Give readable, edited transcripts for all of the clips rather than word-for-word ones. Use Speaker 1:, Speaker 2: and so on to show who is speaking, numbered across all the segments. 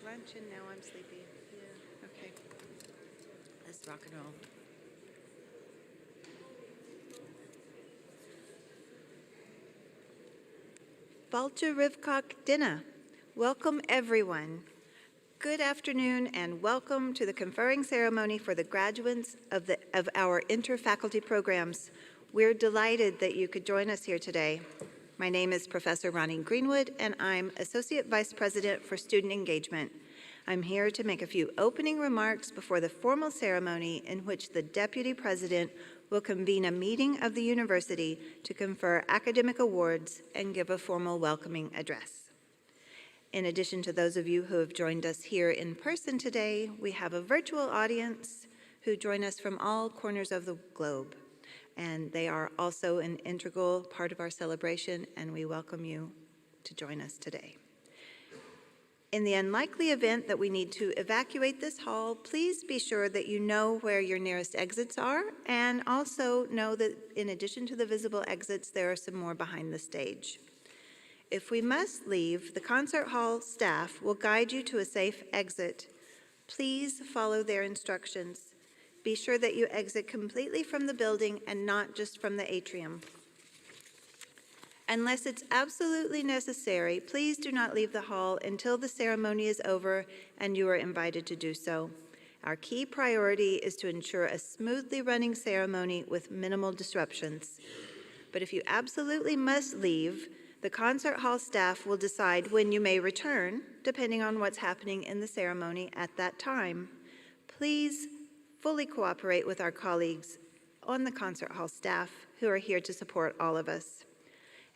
Speaker 1: lunch and now I'm sleepy. Yeah. Okay. Let's rock and roll. Balcha Rivkok Dinner. Welcome everyone. Good afternoon and welcome to the conferring ceremony for the graduates of our interfaculty programs. We're delighted that you could join us here today. My name is Professor Ronnie Greenwood and I'm Associate Vice President for Student Engagement. I'm here to make a few opening remarks before the formal ceremony in which the Deputy President will convene a meeting of the university to confer academic awards and give a formal welcoming address. In addition to those of you who have joined us here in person today, we have a virtual audience who join us from all corners of the globe. And they are also an integral part of our celebration, and we welcome you to join us today. In the unlikely event that we need to evacuate this hall, please be sure that you know where your nearest exits are, and also know that in addition to the visible exits, there are some more behind the stage. If we must leave, the concert hall staff will guide you to a safe exit. Please follow their instructions. Be sure that you exit completely from the building and not just from the atrium. Unless it's absolutely necessary, please do not leave the hall until the ceremony is over and you are invited to do so. Our key priority is to ensure a smoothly running ceremony with minimal disruptions. But if you absolutely must leave, the concert hall staff will decide when you may return, depending on what's happening in the ceremony at that time. Please fully cooperate with our colleagues on the concert hall staff who are here to support all of us.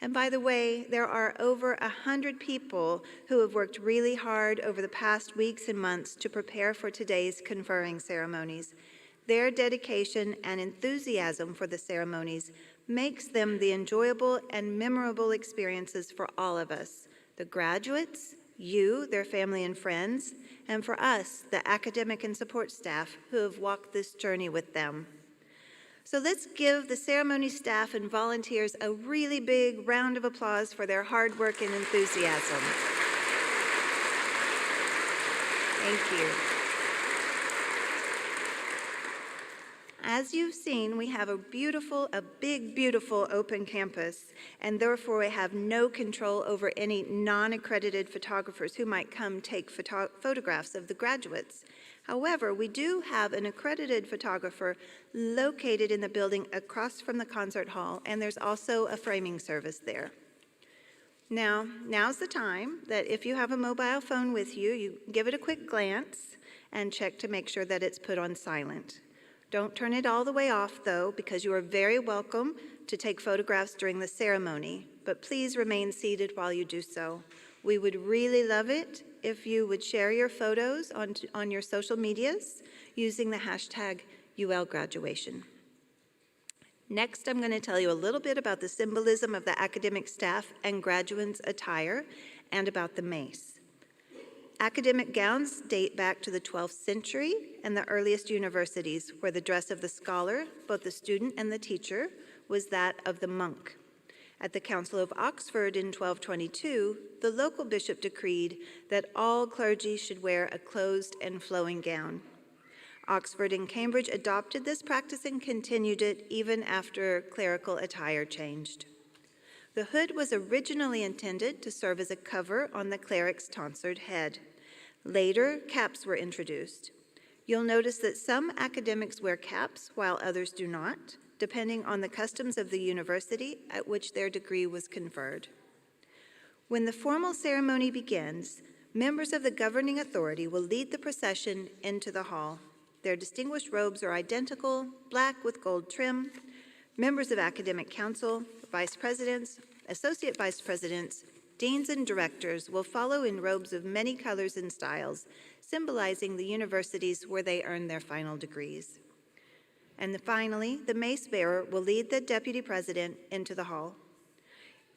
Speaker 1: And by the way, there are over 100 people who have worked really hard over the past weeks and months to prepare for today's conferring ceremonies. Their dedication and enthusiasm for the ceremonies makes them the enjoyable and memorable experiences for all of us, the graduates, you, their family and friends, and for us, the academic and support staff who have walked this journey with them. So let's give the ceremony staff and volunteers a really big round of applause for their hard work and enthusiasm. Thank you. As you've seen, we have a big, beautiful open campus, and therefore we have no control over any non-accredited photographers who might come take photographs of the graduates. However, we do have an accredited photographer located in the building across from the concert hall, and there's also a framing service there. Now's the time that if you have a mobile phone with you, you give it a quick glance and check to make sure that it's put on silent. Don't turn it all the way off, though, because you are very welcome to take photographs during the ceremony, but please remain seated while you do so. We would really love it if you would share your photos on your social medias using the hashtag #ULGraduation. Next, I'm going to tell you a little bit about the symbolism of the academic staff and graduates' attire and about the mace. Academic gowns date back to the 12th century and the earliest universities, where the dress of the scholar, both the student and the teacher, was that of the monk. At the Council of Oxford in 1222, the local bishop decreed that all clergy should wear a closed and flowing gown. Oxford and Cambridge adopted this practice and continued it even after clerical attire changed. The hood was originally intended to serve as a cover on the cleric's tonsured head. Later, caps were introduced. You'll notice that some academics wear caps while others do not, depending on the customs of the university at which their degree was conferred. When the formal ceremony begins, members of the governing authority will lead the procession into the hall. Their distinguished robes are identical, black with gold trim. Members of academic council, vice presidents, associate vice presidents, deans and directors will follow in robes of many colors and styles, symbolizing the universities where they earned their final degrees. And finally, the mace bearer will lead the deputy president into the hall.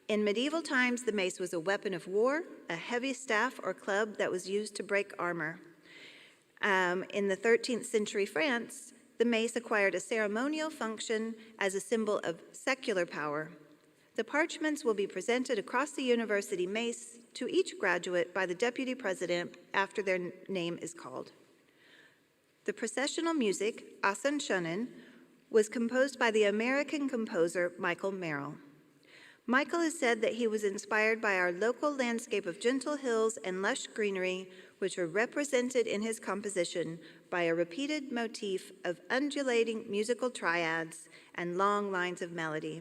Speaker 1: In medieval times, the mace was a weapon of war, a heavy staff or club that was used to break armor. In the 13th century France, the mace acquired a ceremonial function as a symbol of secular power. The parchments will be presented across the university mace to each graduate by the deputy president after their name is called. The processional music, Asan Shonen, was composed by the American composer Michael Merrill. Michael has said that he was inspired by our local landscape of gentle hills and lush greenery, which were represented in his composition by a repeated motif of undulating musical triads and long lines of melody.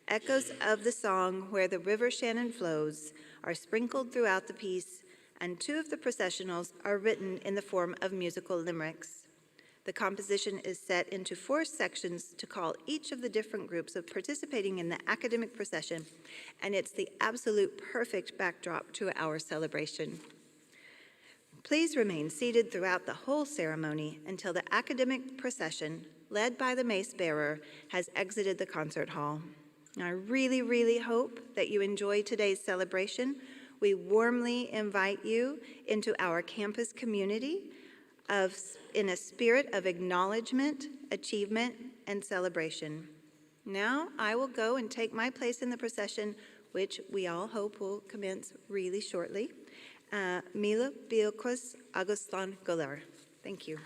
Speaker 1: Echoes of the song Where the River Shannon Flows are sprinkled throughout the piece, and 2 of the processionals are written in the form of musical limericks. The composition is set into 4 sections to call each of the different groups of participating in the academic procession, and it's the absolute perfect backdrop to our celebration. Please remain seated throughout the whole ceremony until the academic procession, led by the mace bearer, has exited the concert hall. I really, really hope that you enjoy today's celebration. We warmly invite you into our campus community in a spirit of acknowledgement, achievement, and celebration. Now I will go and take my place in the procession, which we all hope will commence really shortly. Mila Biokos Agustin Golar. Thank you.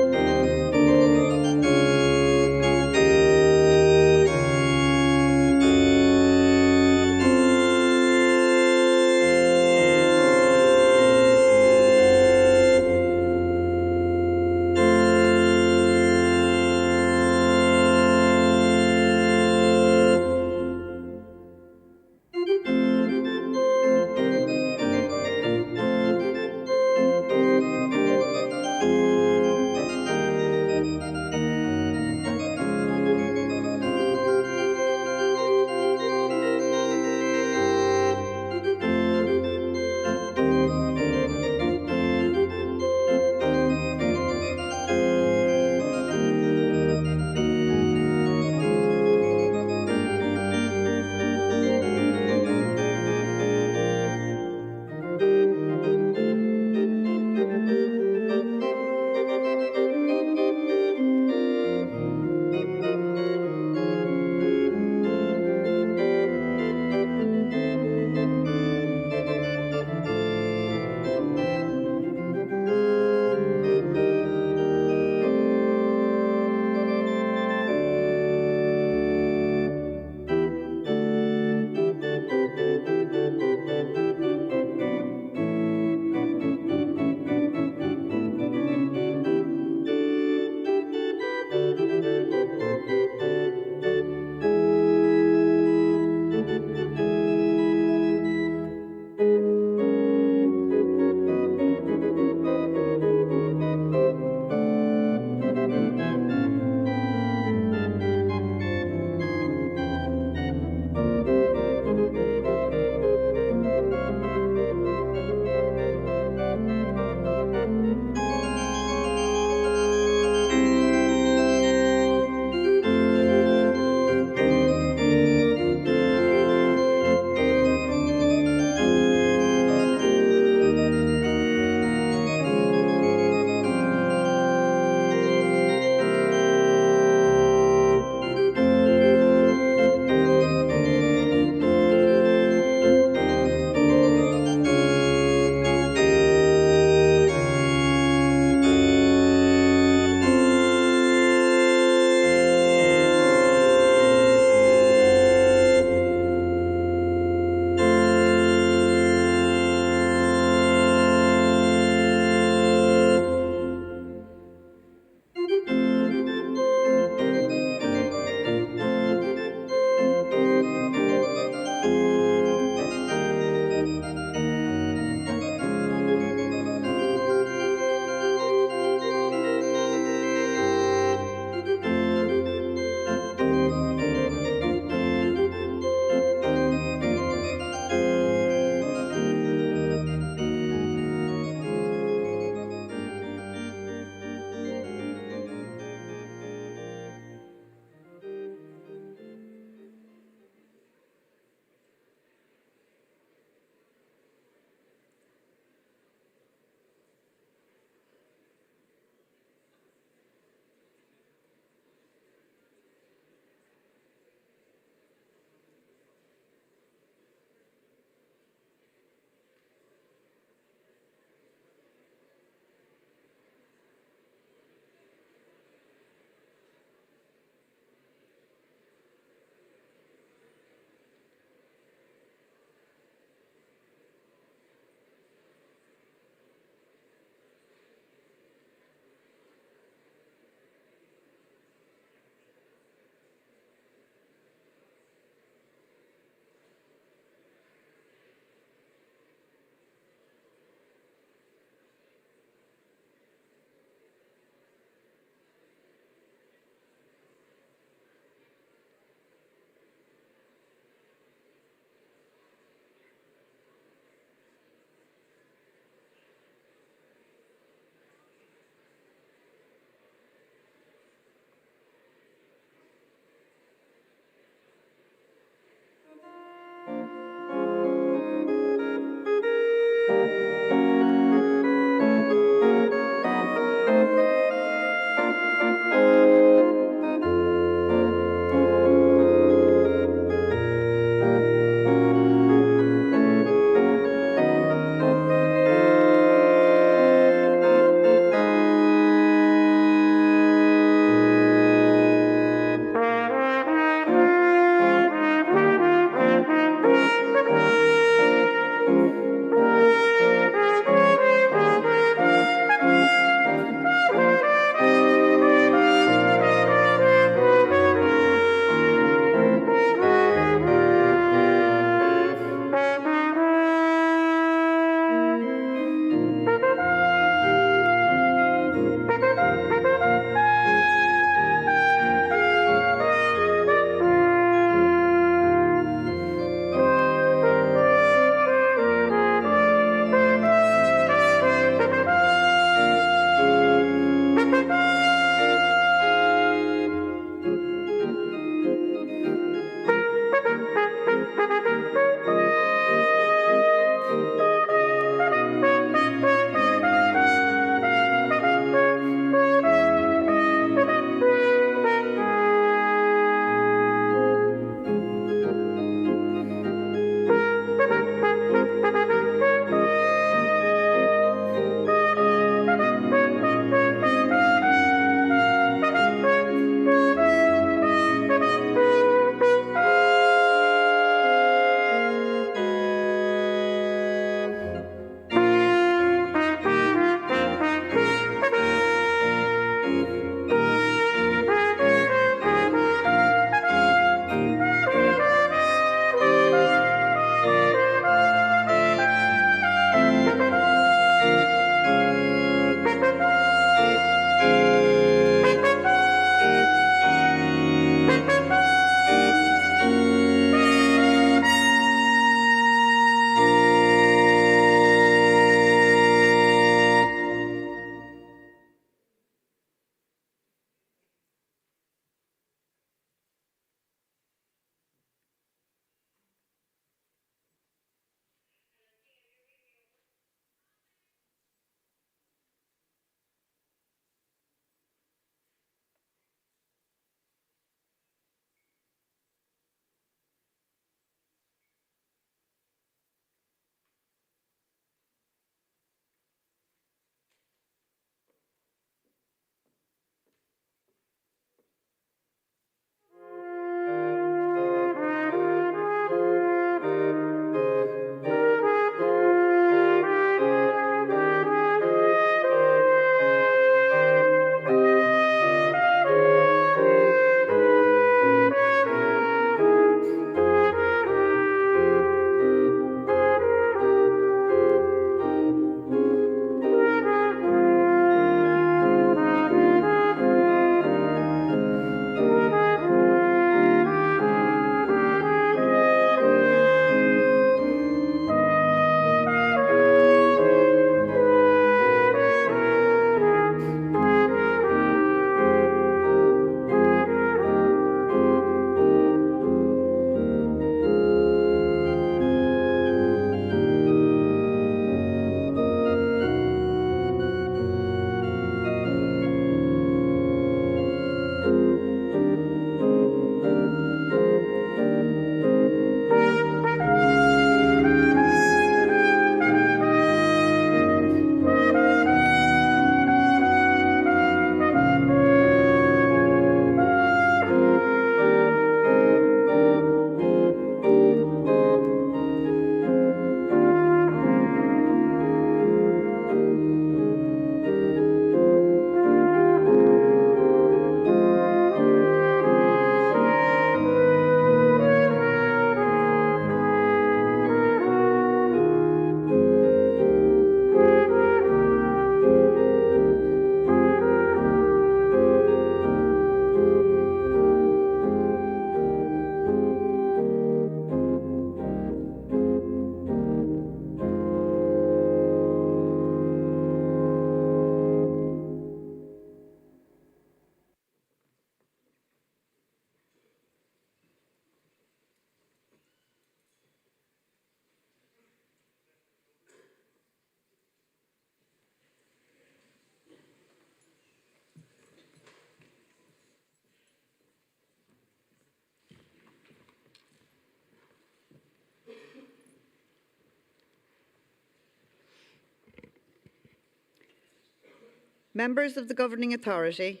Speaker 2: members of the Governing Authority,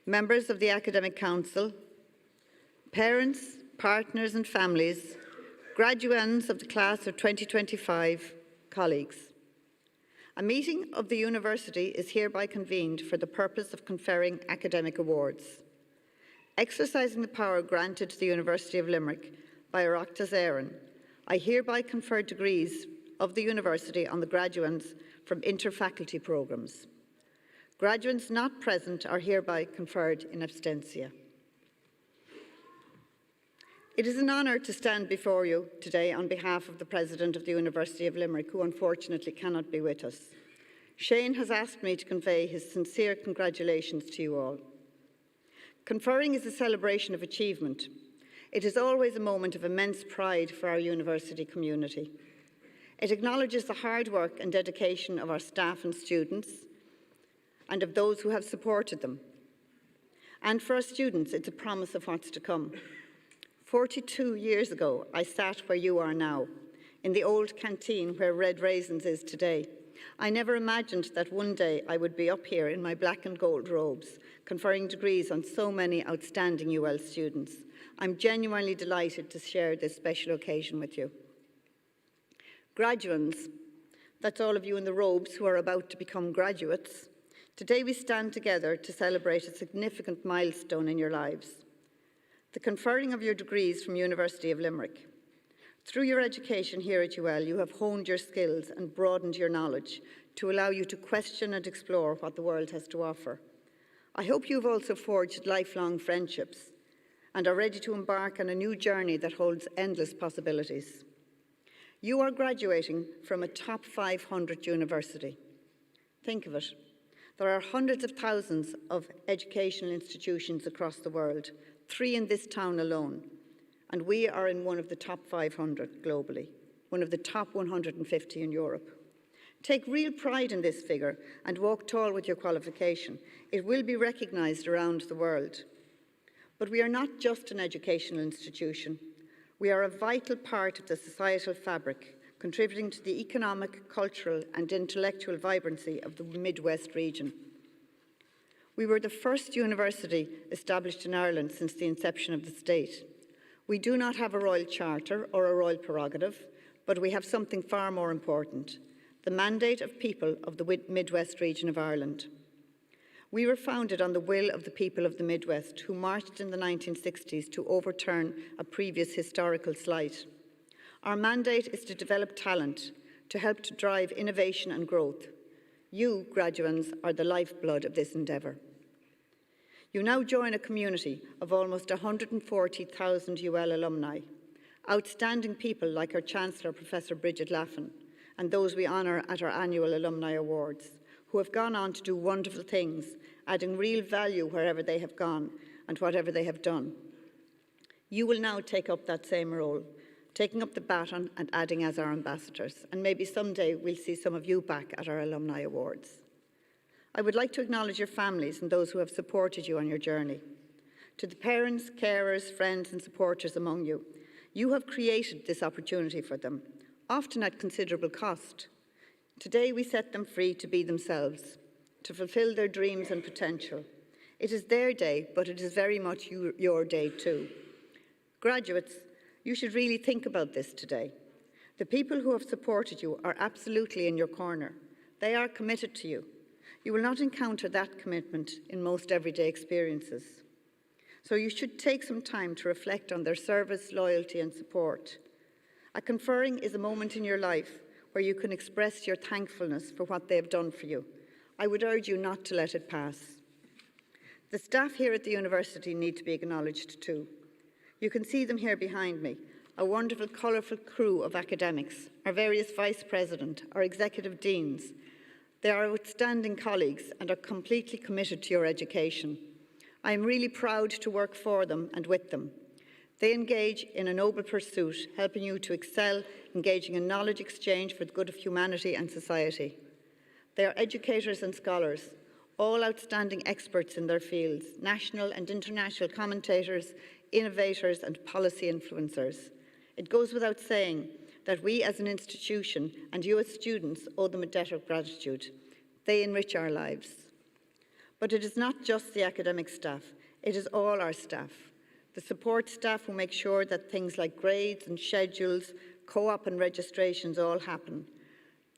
Speaker 2: members of the Academic Council, parents, partners and families, graduands of the class of 2025, colleagues. A meeting of the university is hereby convened for the purpose of conferring academic awards. Exercising the power granted to the University of Limerick by Oireachtas Éireann, I hereby confer degrees of the university on the graduates from interfaculty programmes. Graduates not present are hereby conferred in absentia. It is an honour to stand before you today on behalf of the President of the University of Limerick, who unfortunately cannot be with us. Shane has asked me to convey his sincere congratulations to you all. Conferring is a celebration of achievement. It is always a moment of immense pride for our university community. It acknowledges the hard work and dedication of our staff and students and of those who have supported them. And for our students, it's a promise of what's to come. 42 years ago, I sat where you are now, in the old canteen where Red Raisins is today. I never imagined that one day I would be up here in my black and gold robes, conferring degrees on so many outstanding UL students. I'm genuinely delighted to share this special occasion with you. Graduands, that's all of you in the robes who are about to become graduates. Today we stand together to celebrate a significant milestone in your lives. The conferring of your degrees from University of Limerick. Through your education here at UL, you have honed your skills and broadened your knowledge to allow you to question and explore what the world has to offer. I hope you've also forged lifelong friendships and are ready to embark on a new journey that holds endless possibilities. You are graduating from a top 500 university. Think of it. There are hundreds of thousands of educational institutions across the world, 3 in this town alone, and we are in one of the top 500 globally, one of the top 150 in Europe. Take real pride in this figure and walk tall with your qualification. It will be recognised around the world. But we are not just an educational institution. We are a vital part of the societal fabric, contributing to the economic, cultural and intellectual vibrancy of the Midwest region. We were the first university established in Ireland since the inception of the state. We do not have a royal charter or a royal prerogative, but we have something far more important, the mandate of people of the Midwest region of Ireland. We were founded on the will of the people of the Midwest, who marched in the 1960s to overturn a previous historical slight. Our mandate is to develop talent, to help to drive innovation and growth. You, graduates, are the lifeblood of this endeavour. You now join a community of almost 140,000 UL alumni, outstanding people like our Chancellor, Professor Bridget Laffan, and those we honour at our annual Alumni Awards, who have gone on to do wonderful things, adding real value wherever they have gone and whatever they have done. You will now take up that same role, taking up the baton and adding as our ambassadors, and maybe someday we'll see some of you back at our Alumni Awards. I would like to acknowledge your families and those who have supported you on your journey. To the parents, carers, friends and supporters among you, you have created this opportunity for them, often at considerable cost. Today we set them free to be themselves, to fulfil their dreams and potential. It is their day, but it is very much your day too. Graduates, you should really think about this today. The people who have supported you are absolutely in your corner. They are committed to you. You will not encounter that commitment in most everyday experiences. So you should take some time to reflect on their service, loyalty and support. A conferring is a moment in your life where you can express your thankfulness for what they have done for you. I would urge you not to let it pass. The staff here at the university need to be acknowledged too. You can see them here behind me, a wonderful, colourful crew of academics, our various vice president, our executive deans. They are outstanding colleagues and are completely committed to your education. I am really proud to work for them and with them. They engage in a noble pursuit, helping you to excel, engaging in knowledge exchange for the good of humanity and society. They are educators and scholars, all outstanding experts in their fields, national and international commentators, innovators and policy influencers. It goes without saying that we as an institution and you as students owe them a debt of gratitude. They enrich our lives. But it is not just the academic staff, it is all our staff. The support staff who make sure that things like grades and schedules, co-op and registrations all happen.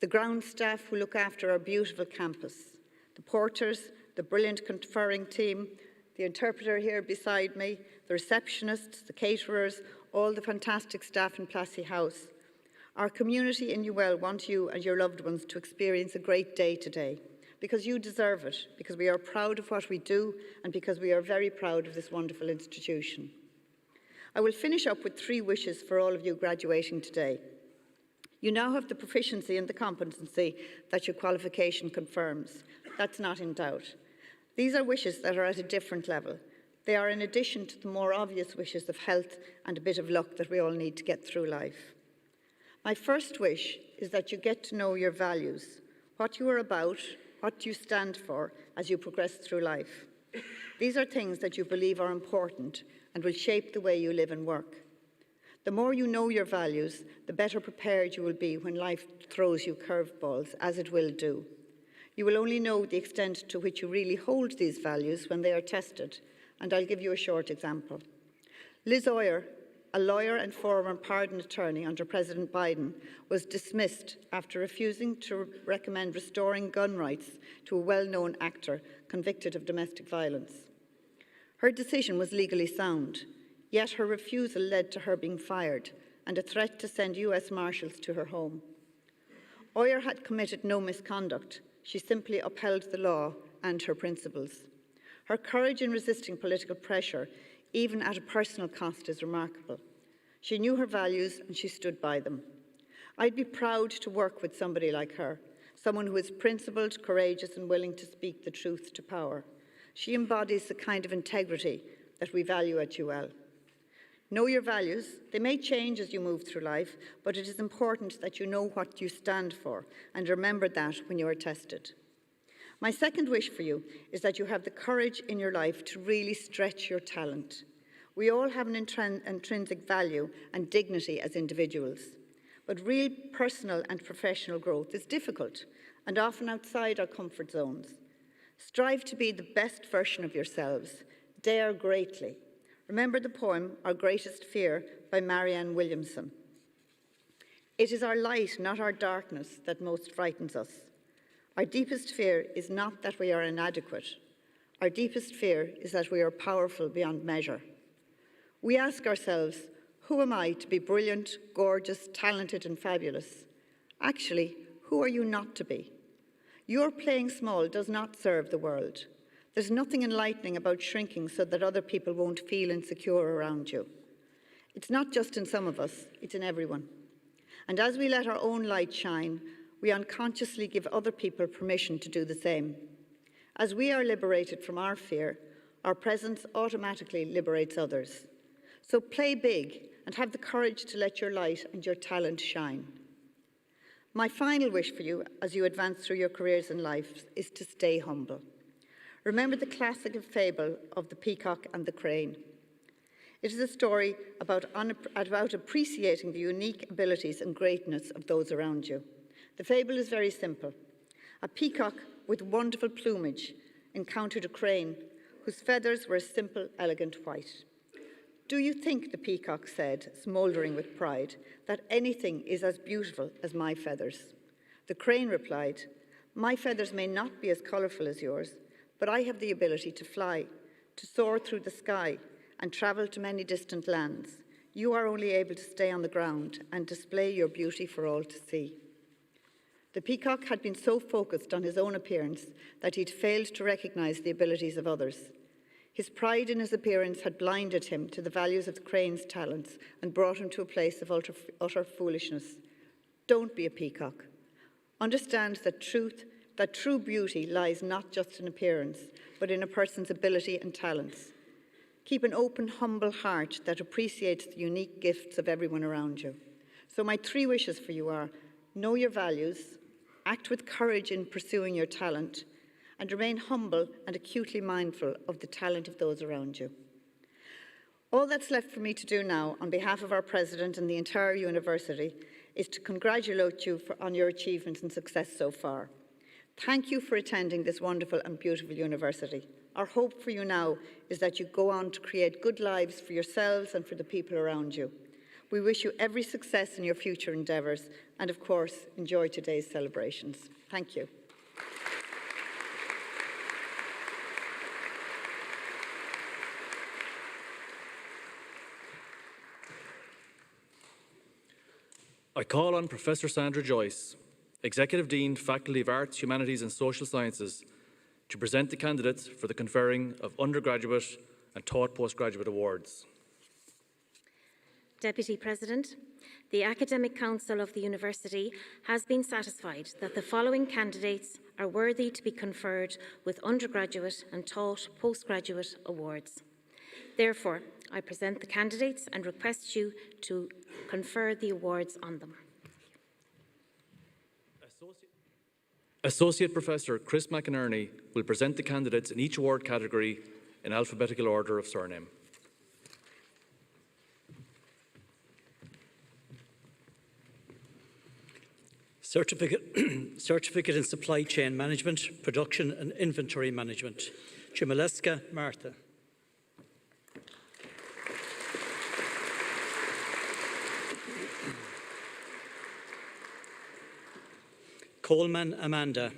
Speaker 2: The ground staff who look after our beautiful campus. The porters, the brilliant conferring team, the interpreter here beside me, the receptionists, the caterers, all the fantastic staff in Plassey House. Our community in UL want you and your loved ones to experience a great day today, because you deserve it, because we are proud of what we do, and because we are very proud of this wonderful institution. I will finish up with 3 wishes for all of you graduating today. You now have the proficiency and the competency that your qualification confirms. That's not in doubt. These are wishes that are at a different level. They are in addition to the more obvious wishes of health and a bit of luck that we all need to get through life. My first wish is that you get to know your values, what you are about, what you stand for as you progress through life. These are things that you believe are important and will shape the way you live and work. The more you know your values, the better prepared you will be when life throws you curveballs, as it will do. You will only know the extent to which you really hold these values when they are tested, and I'll give you a short example. Liz Oyer, a lawyer and former pardon attorney under President Biden, was dismissed after refusing to recommend restoring gun rights to a well-known actor convicted of domestic violence. Her decision was legally sound, yet her refusal led to her being fired and a threat to send US Marshals to her home. Oyer had committed no misconduct. She simply upheld the law and her principles. Her courage in resisting political pressure, even at a personal cost, is remarkable. She knew her values and she stood by them. I'd be proud to work with somebody like her, someone who is principled, courageous, and willing to speak the truth to power. She embodies the kind of integrity that we value at UL. Know your values. They may change as you move through life, but it is important that you know what you stand for, and remember that when you are tested. My second wish for you is that you have the courage in your life to really stretch your talent. We all have an intrinsic value and dignity as individuals, but real personal and professional growth is difficult and often outside our comfort zones. Strive to be the best version of yourselves. Dare greatly. Remember the poem, Our Greatest Fear, by Marianne Williamson. It is our light, not our darkness, that most frightens us. Our deepest fear is not that we are inadequate. Our deepest fear is that we are powerful beyond measure. We ask ourselves, who am I to be brilliant, gorgeous, talented, and fabulous? Actually, who are you not to be? Your playing small does not serve the world. There's nothing enlightening about shrinking so that other people won't feel insecure around you. It's not just in some of us, it's in everyone. And as we let our own light shine, we unconsciously give other people permission to do the same. As we are liberated from our fear, our presence automatically liberates others. So play big and have the courage to let your light and your talent shine. My final wish for you as you advance through your careers in life is to stay humble. Remember the classic fable of the peacock and the crane. It is a story about appreciating the unique abilities and greatness of those around you. The fable is very simple. A peacock with wonderful plumage encountered a crane whose feathers were a simple, elegant white. Do you think, the peacock said, smouldering with pride, that anything is as beautiful as my feathers? The crane replied, my feathers may not be as colourful as yours, but I have the ability to fly, to soar through the sky, and travel to many distant lands. You are only able to stay on the ground and display your beauty for all to see. The peacock had been so focused on his own appearance that he'd failed to recognise the abilities of others. His pride in his appearance had blinded him to the values of the crane's talents and brought him to a place of utter foolishness. Don't be a peacock. Understand that true beauty lies not just in appearance, but in a person's ability and talents. Keep an open, humble heart that appreciates the unique gifts of everyone around you. So my 3 wishes for you are, know your values, act with courage in pursuing your talent, and remain humble and acutely mindful of the talent of those around you. All that's left for me to do now, on behalf of our President and the entire university, is to congratulate you on your achievements and success so far. Thank you for attending this wonderful and beautiful university. Our hope for you now is that you go on to create good lives for yourselves and for the people around you. We wish you every success in your future endeavours and, of course, enjoy today's celebrations. Thank you.
Speaker 3: I call on Professor Sandra Joyce, Executive Dean, Faculty of Arts, Humanities and Social Sciences, to present the candidates for the conferring of undergraduate and taught postgraduate awards.
Speaker 4: Deputy President, the Academic Council of the University has been satisfied that the following candidates are worthy to be conferred with undergraduate and taught postgraduate awards. Therefore, I present the candidates and request you to confer the awards on them.
Speaker 3: Associate Professor Chris McInerney will present the candidates in each award category in alphabetical order of surname.
Speaker 5: Certificate in Supply Chain Management, Production and Inventory Management, Chmielewska Martha. Coleman Amanda.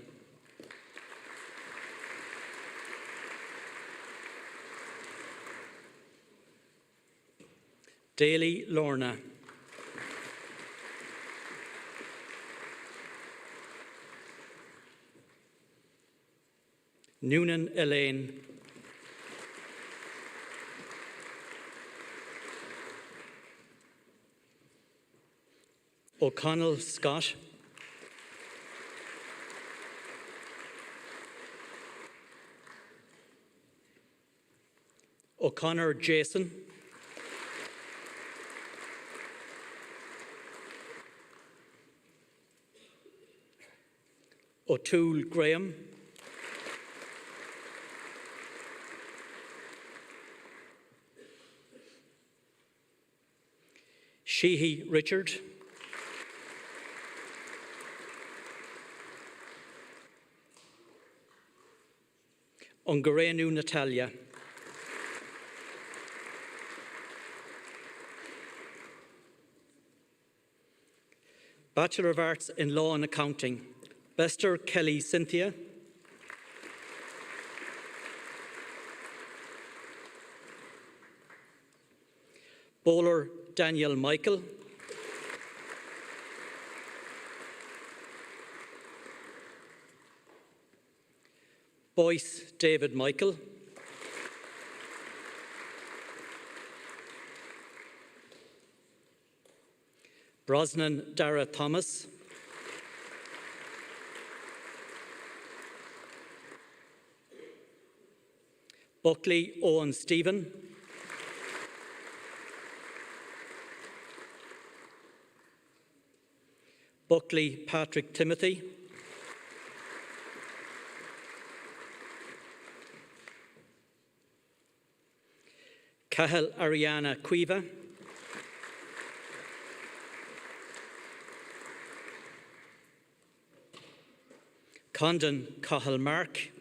Speaker 5: Daly Lorna. Noonan Elaine. O'Connell Scott. O'Connor Jason. O'Toole Graham. Sheehy Richard. Ungarenu Natalia. Bachelor of Arts in Law and Accounting, Bester Kelly Cynthia. Bowler Daniel Michael. Boyce David Michael. Brosnan Dara Thomas. Buckley Owen Stephen. Buckley Patrick Timothy. Cahill Ariana Cueva. Condon Cahill Mark.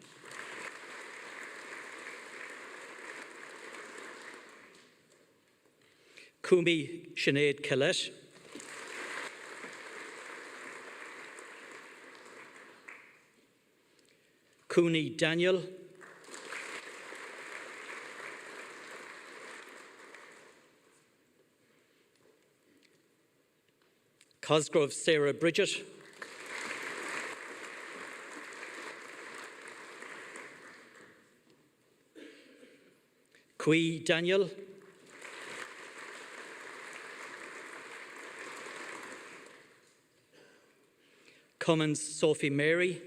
Speaker 5: Kumi Sinead Kellett. Cooney Daniel. Cosgrove Sarah Bridget. Quee Daniel. Cummins Sophie Mary.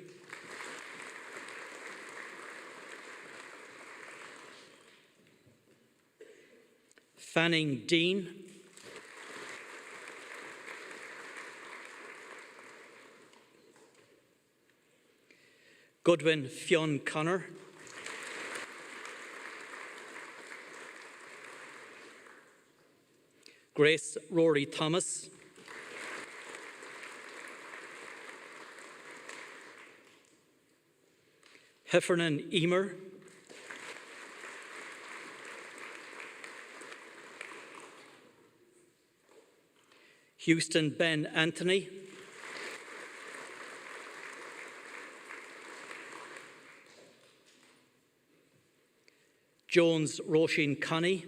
Speaker 5: Fanning Dean. Goodwin Fionn Connor. Grace Rory Thomas. Heffernan Emer, Houston Ben Anthony, Jones Roisin Connie,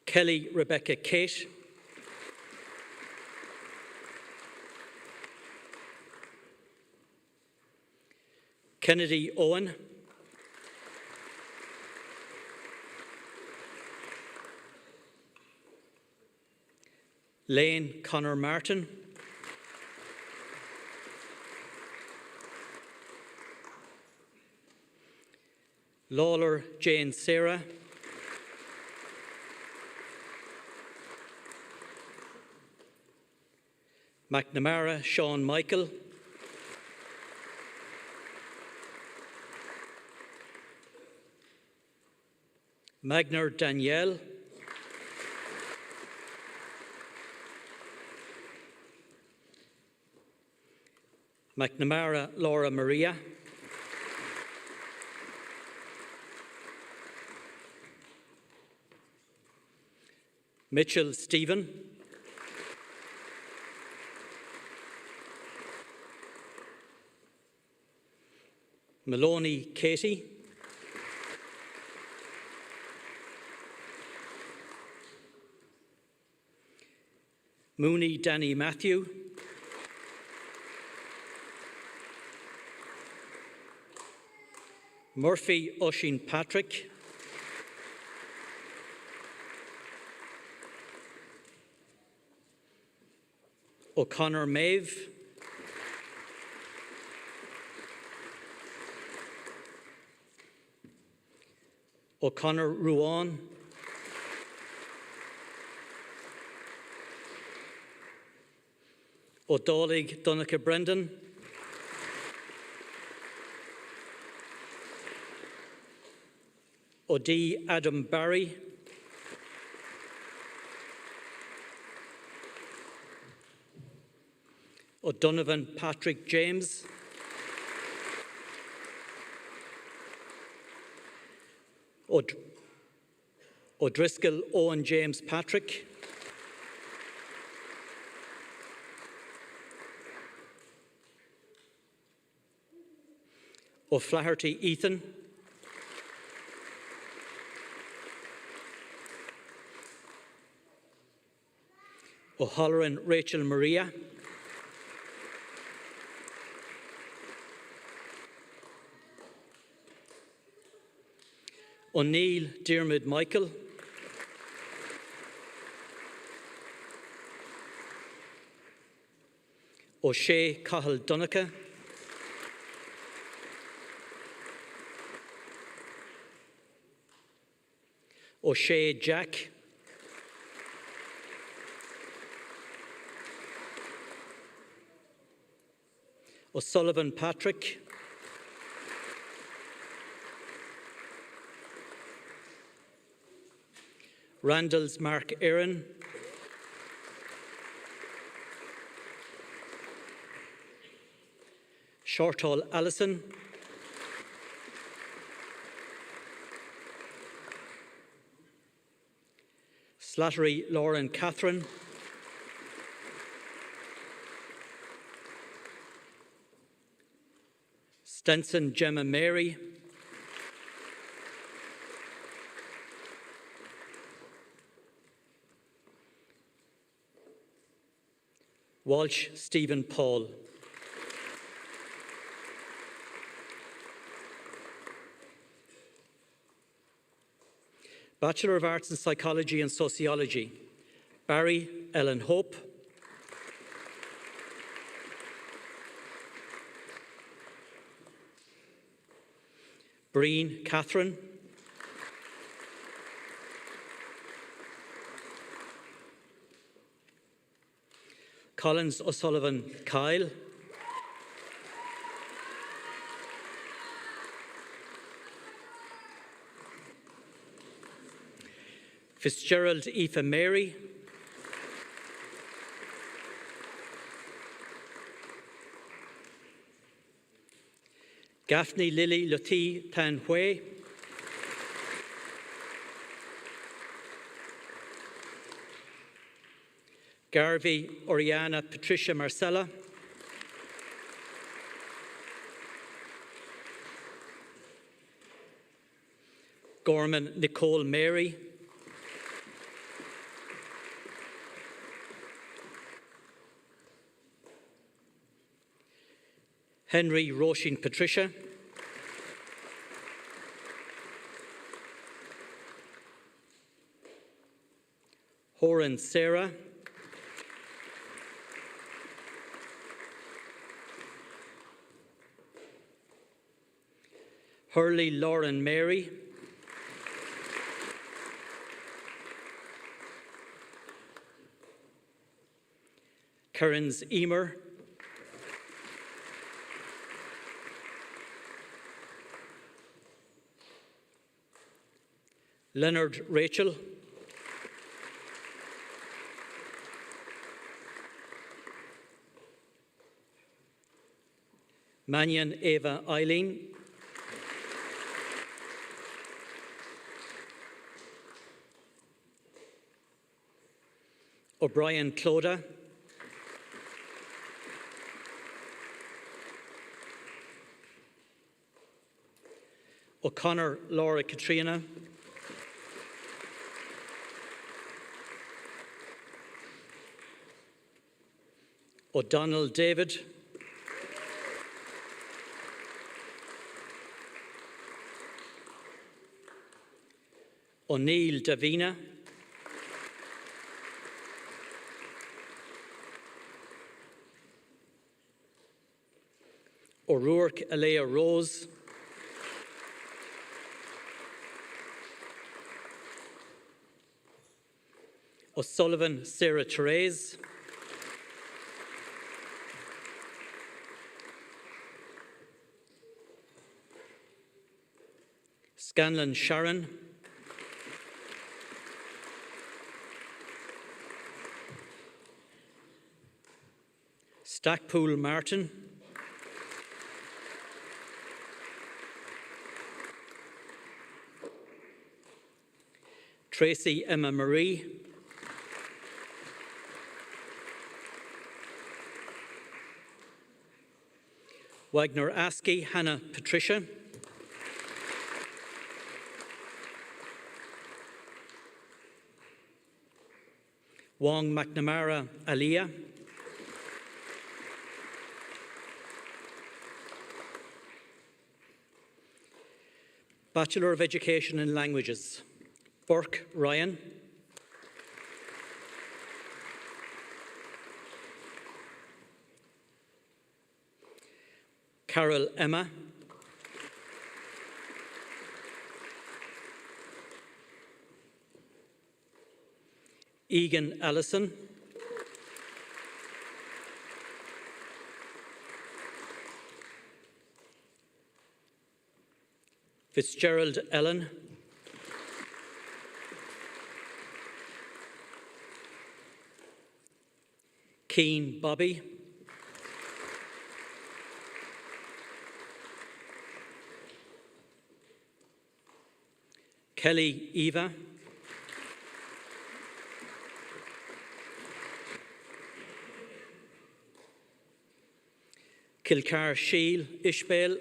Speaker 5: Kelly Rebecca Kate, Kennedy Owen, Lane Connor Martin, Lawler Jane Sarah, McNamara Sean Michael, Magner Danielle, McNamara Laura Maria, Mitchell Stephen, Maloney Katie, Mooney Danny Matthew, Murphy Oisin Patrick, O'Connor Maeve, O'Connor Ruan, O'Dollig Donica Brendan, O'D Adam Barry, O'Donovan Patrick James, O'Driscoll Owen James Patrick, O'Flaherty Ethan, O'Halloran Rachel Maria, O'Neill Diarmid Michael, O'Shea Cahill Donica, O'Shea Jack, O'Sullivan Patrick, Randall's Mark Aaron, Shortall Allison, Slattery Lauren Catherine, Stenson Gemma Mary, Walsh Stephen Paul. Bachelor of Arts in Psychology and Sociology, Barry Ellen Hope, Breen Catherine, Collins O'Sullivan Kyle, Fitzgerald Aoife Mary, Gaffney Lily Luthi Tan Hui, Garvey Oriana Patricia Marcella, Gorman Nicole Mary, Henry Roisin Patricia, Horan Sarah, Hurley Lauren Mary, Kearns Emer, Leonard Rachel, Mannion Eva Eileen, O'Brien Clodagh, O'Connor Laura Katrina, O'Donnell David, O'Neill Davina, O'Rourke Alea Rose, O'Sullivan Sarah Therese, Scanlon Sharon, Stackpool Martin, Tracy Emma Marie, Wagner Askey Hannah Patricia, Wong McNamara Aliyah, Bachelor of Education in Languages, Burke Ryan, Carol Emma, Egan Allison, Fitzgerald Ellen, Keane Bobby, Kelly Eva, Kilcar Shiel Ishbel,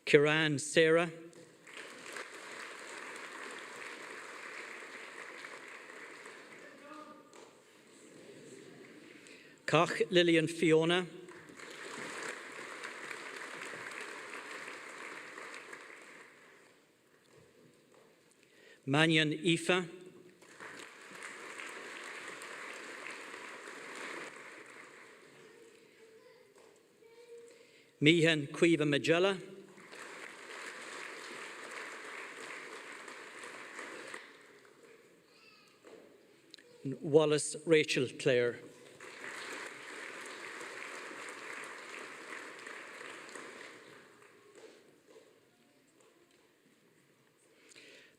Speaker 5: Kiran Sarah, Koch Lillian Fiona, Mannion Aoife, Meehan Cueva Magella, Wallace Rachel Clare.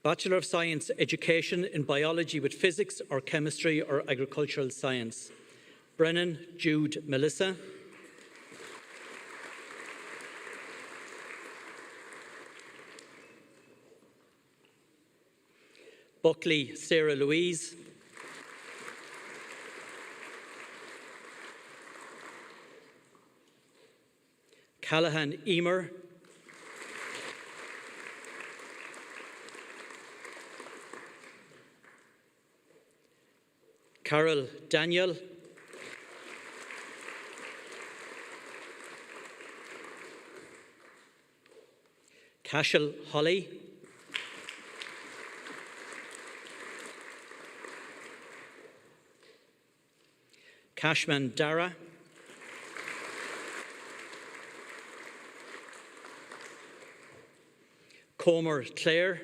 Speaker 5: Bachelor of Science Education in Biology with Physics or Chemistry or Agricultural Science. Brennan Jude Melissa. Buckley Sarah Louise. Callahan Emer. Carol Daniel. Cashel Holly. Cashman Dara. Comer Clare.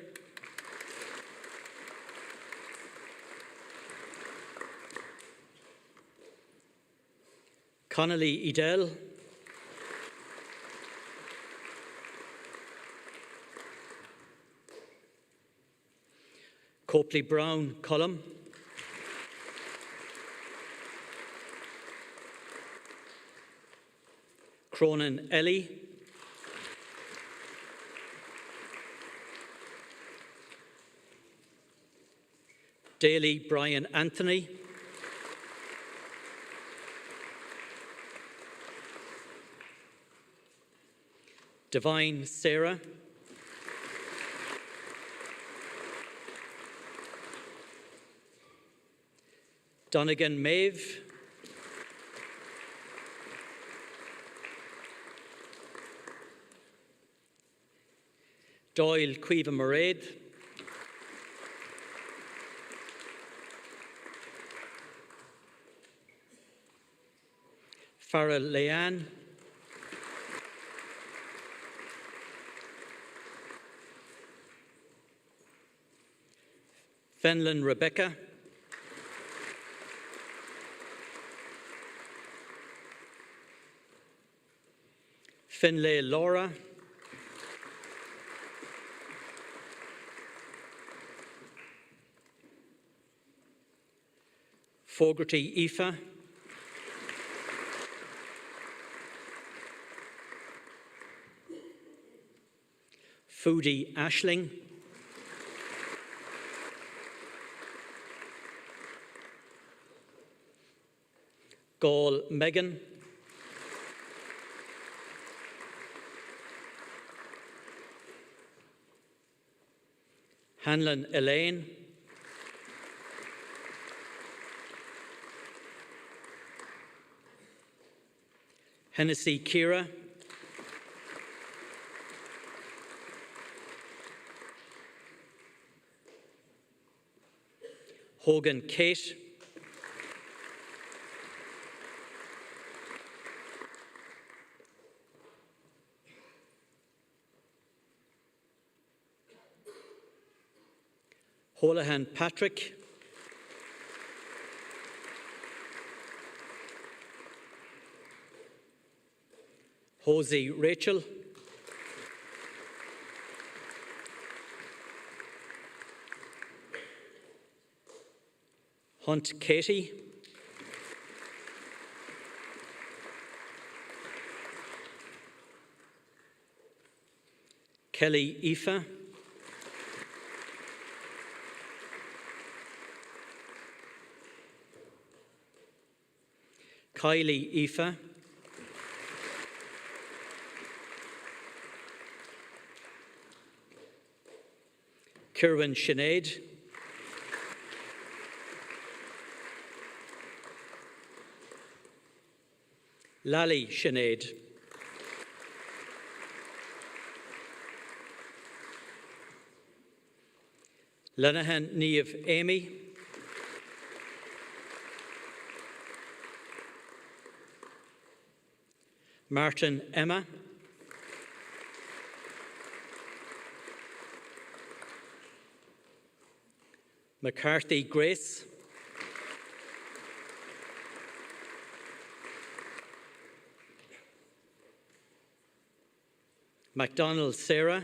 Speaker 5: Connolly Edel. Copley Brown Cullum. Cronin Ellie. Daly Brian Anthony. Devine Sarah. Donegan Maeve. Doyle Cueva Mairead. Farrell Leanne. Fenlon Rebecca. Finlay Laura. Fogarty Aoife. Foodie Ashling. Gall Megan. Hanlon Elaine. Hennessy Kira. Hogan Kate. Holohan Patrick. Hosey Rachel. Hunt Katie. Kelly Aoife. Kylie Aoife. Kirwan Sinead. Lally Sinead. Lenahan Niamh Amy. Martin Emma. McCarthy Grace. MacDonald Sarah.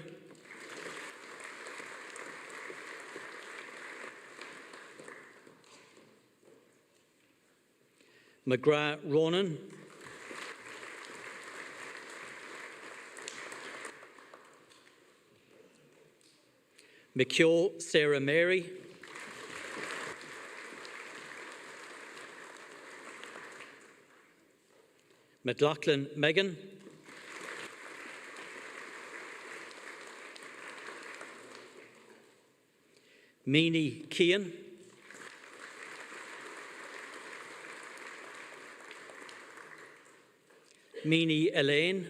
Speaker 5: McGrath Ronan, McKeough Sarah Mary, McLaughlin Megan, Meany Kean, Meany Elaine,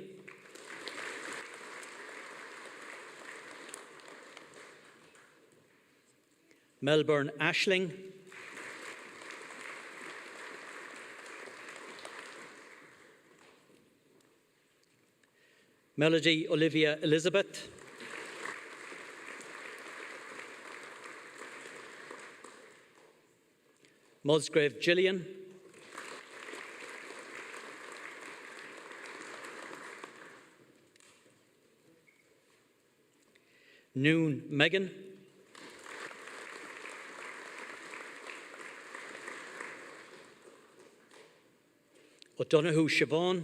Speaker 5: Melbourne Ashling, Melody Olivia Elizabeth, Musgrave Gillian, Noon Megan, O'Donoghue Siobhan,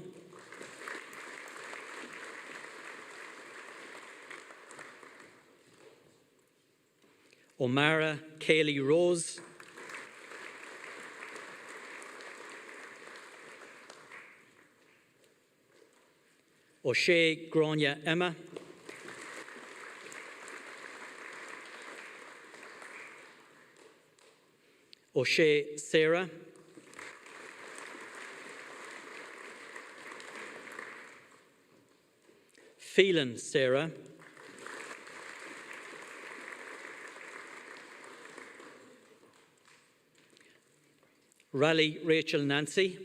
Speaker 5: O'Mara Kaylee Rose, O'Shea Grania Emma, O'Shea Sarah, Phelan Sarah, Raleigh Rachel Nancy,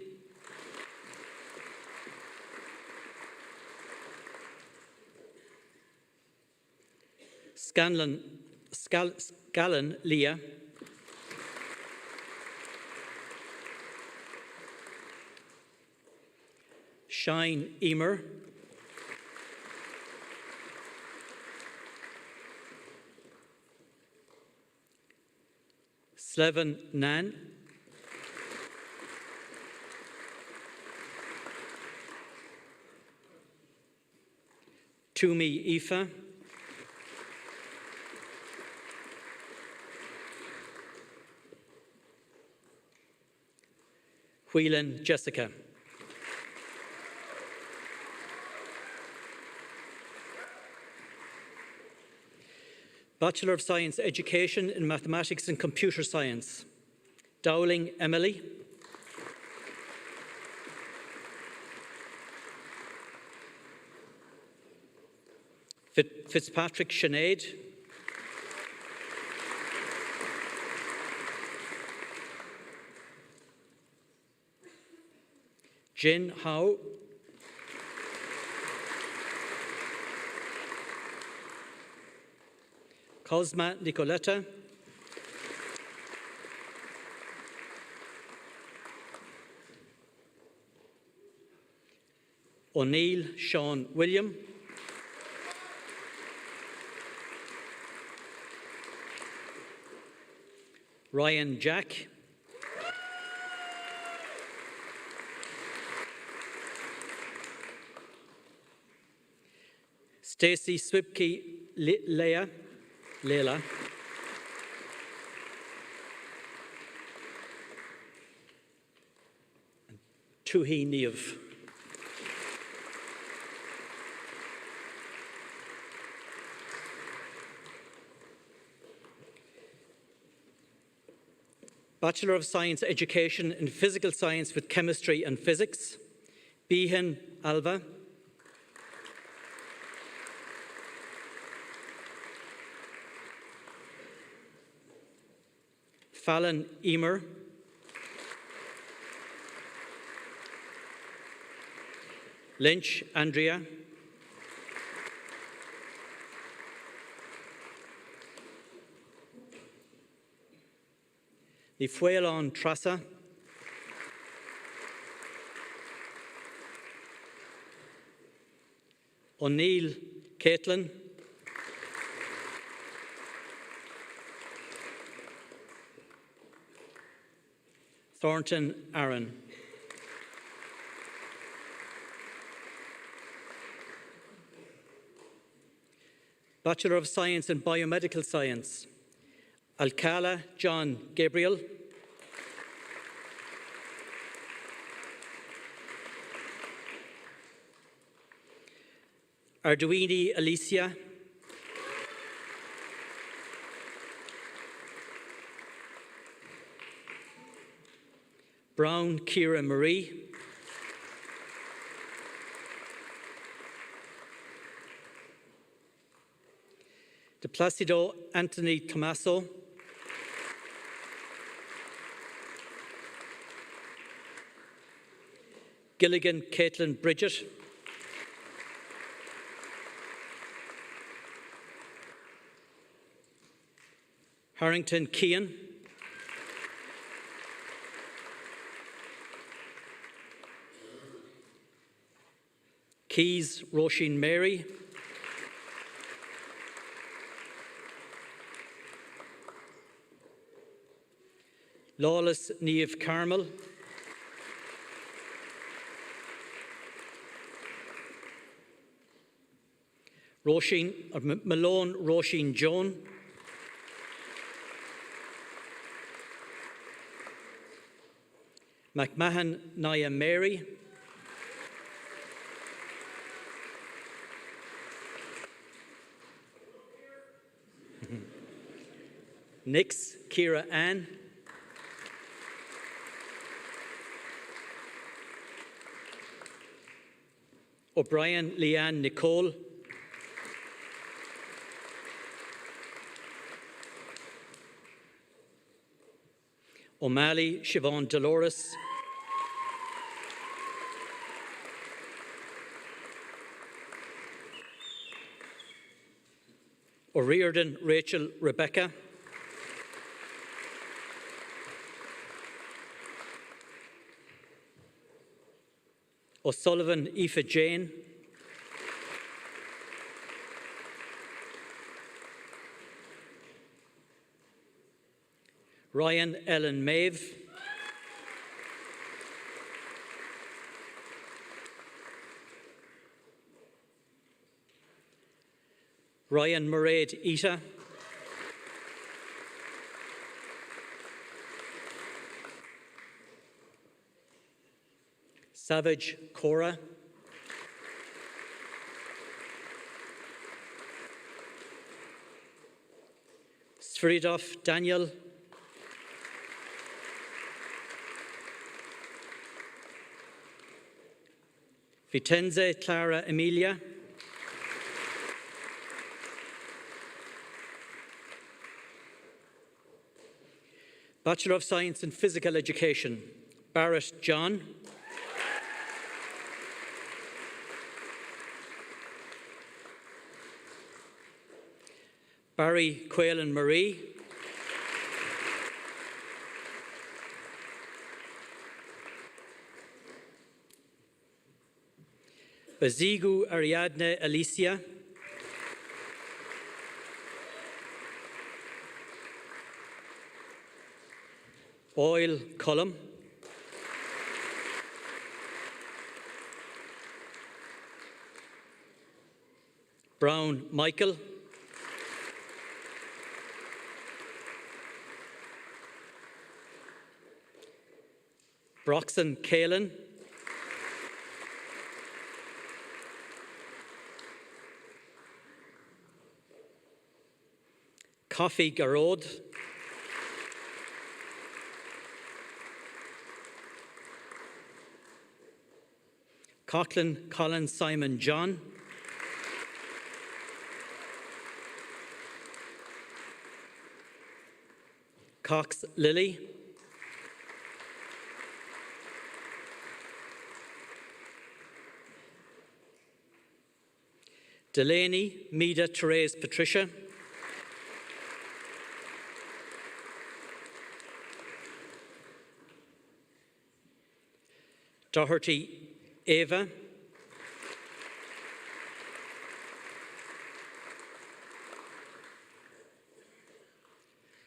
Speaker 5: Scallon Leah, Shine Emer, Slevin Nan, Toomey Aoife, Whelan Jessica. Bachelor of Science Education in Mathematics and Computer Science, Dowling Emily, Fitzpatrick Sinead, Jin Howe, Cosma Nicoletta, O'Neill Sean William, Ryan Jack, Stacey Swipke Leila, Tuhi Neev. Bachelor of Science Education in Physical Science with Chemistry and Physics, Behan Alva, Fallon Emer, Lynch Andrea, Ní Fuelán Trasa, O'Neill Caitlin, Thornton Aaron. Bachelor of Science in Biomedical Science, Alcala John Gabriel. Arduini Alicia. Brown Kira Marie. De Placido Anthony Tomaso. Gilligan Caitlin Bridget. Harrington Kean. Keys Roisin Mary. Lawless Niamh Carmel. Malone Roisin Joan. McMahon Naya Mary. Nix Kira Ann. O'Brien Leanne Nicole. O'Malley Siobhan Dolores. O'Riordan Rachel Rebecca. O'Sullivan Aoife Jane. Ryan Ellen Maeve. Ryan Mairead Ita. Savage Cora. Sviridov Daniel. Vitenze Clara Emilia. Bachelor of Science in Physical Education, Barrett John. Barry Quaylen Marie. Bazigu Ariadne Alicia. Boyle Cullum. Brown Michael. Broxton Kaelin. Coffee Garrod. Coughlin Colin Simon John. Cox Lily. Delaney Mida Therese Patricia. Doherty Ava.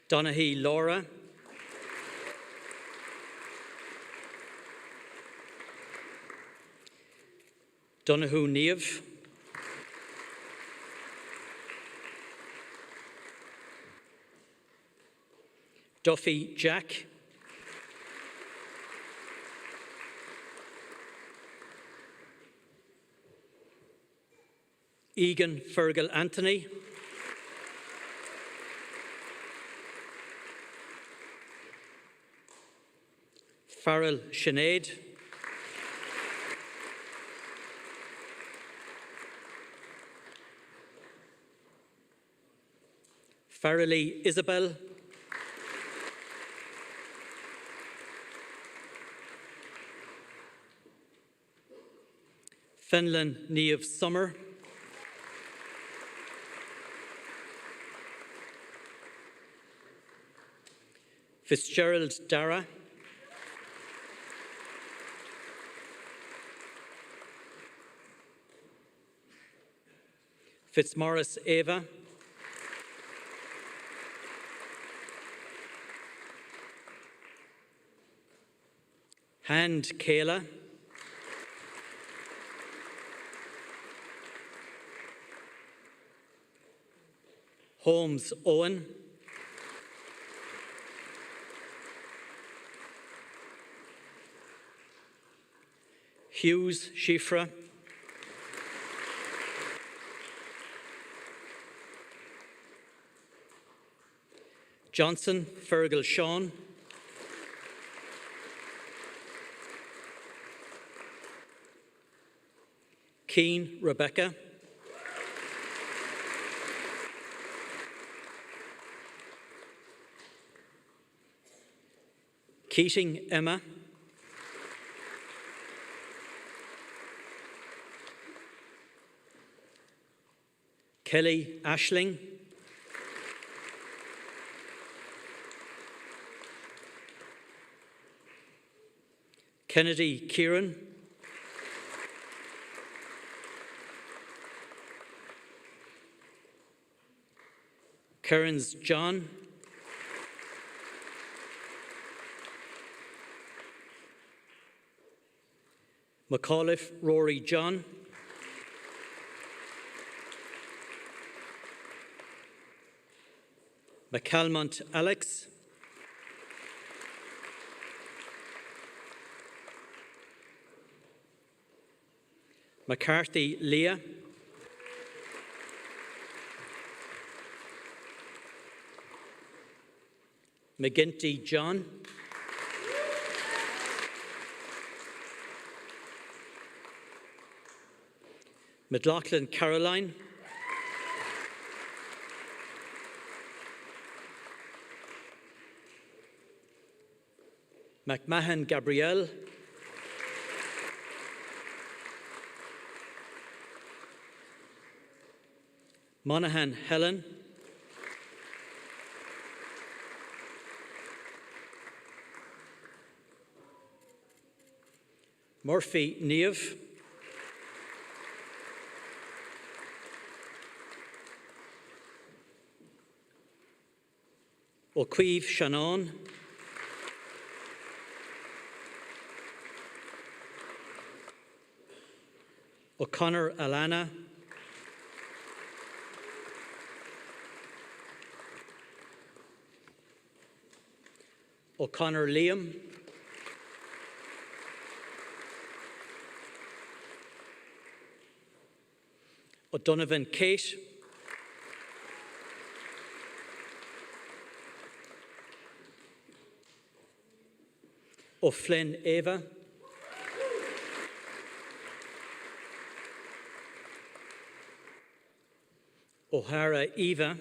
Speaker 5: Donaghy Laura. Donoghue Niamh. Duffy Jack, Egan Fergal Anthony, Farrell Sinead, Farrelly Isabel, Fenlon Niamh Summer, Fitzgerald Dara, Fitzmaurice Ava, Hand Kayla, Holmes Owen, Hughes Shifra, Johnson Fergal Sean, Keane Rebecca, Keating Emma, Kelly Ashling, Kennedy Kieran, Kearns John, McAuliffe Rory John, McCalmont Alex, McCarthy Leah, McGinty John, McLaughlin Caroline, McMahon Gabrielle, Monaghan Helen, Murphy Niamh, O'Queeve Shannon, O'Connor Alana, O'Connor Liam, O'Donovan Kate, O'Flynn Ava, O'Hara Eva,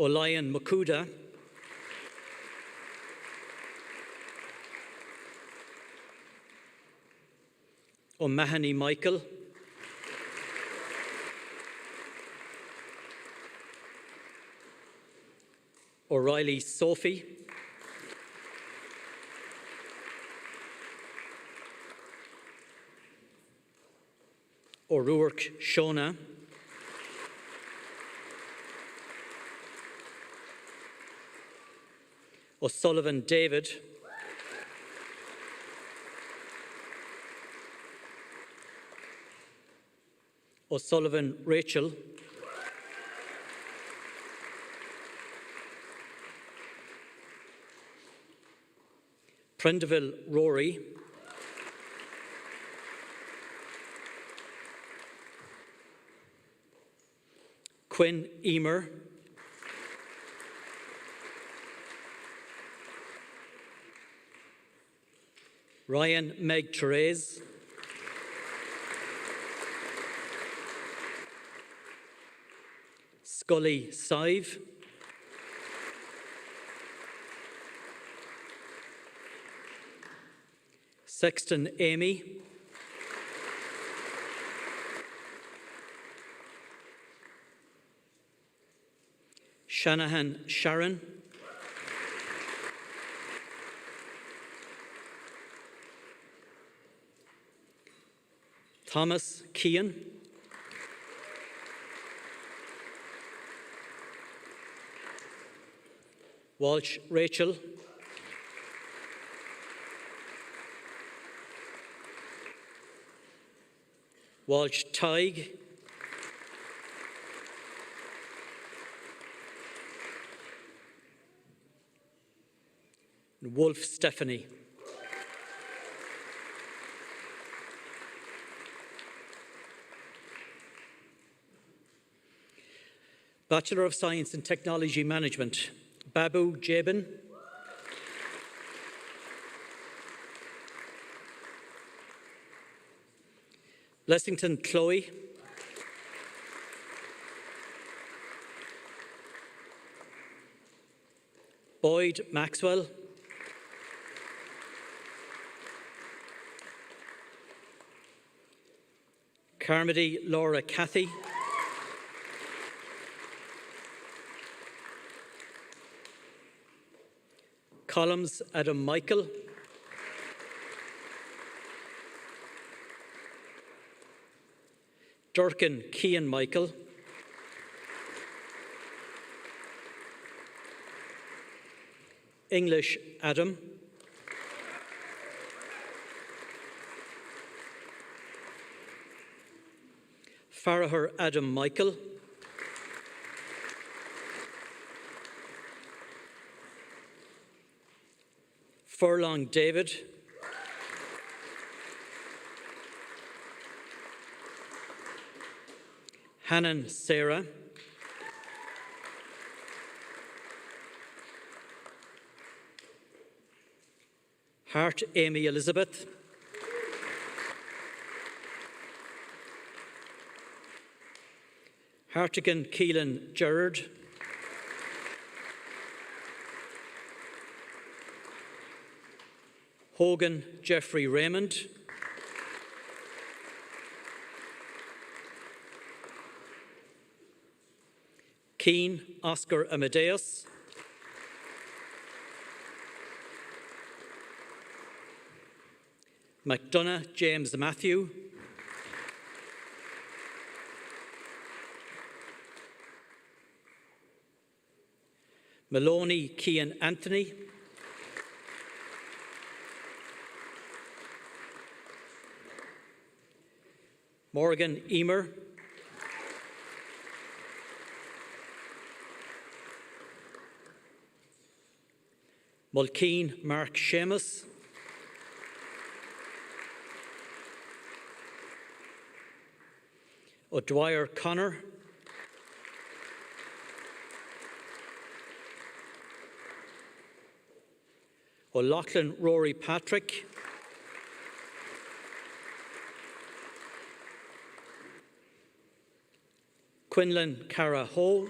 Speaker 5: O'Lyon Makuda, O'Mahony Michael, O'Reilly Sophie, O'Rourke Shona, O'Sullivan David, O'Sullivan Rachel, Prendeville Rory, Quinn Emer, Ryan Meg Therese, Scully Sive, Sexton Amy, Shanahan Sharon, Thomas Kean, Walsh Rachel, Walsh Tig, Wolf Stephanie. Bachelor of Science in Technology Management, Babu Jabin, Blessington Chloe, Boyd Maxwell, Carmody Laura Cathy, Collins Adam Michael, Durkin Kean Michael, English Adam, Farragher Adam Michael, Furlong David, Hannon Sarah, Hart Amy Elizabeth, Hartigan Keelan Gerard, Hogan Jeffrey Raymond, Keane Oscar Amadeus, McDonough James Matthew, Maloney Kean Anthony, Morgan Emer, Mulkeen Mark Seamus, O'Dwyer Connor, O'Loughlin Rory Patrick, Quinlan Cara Ho,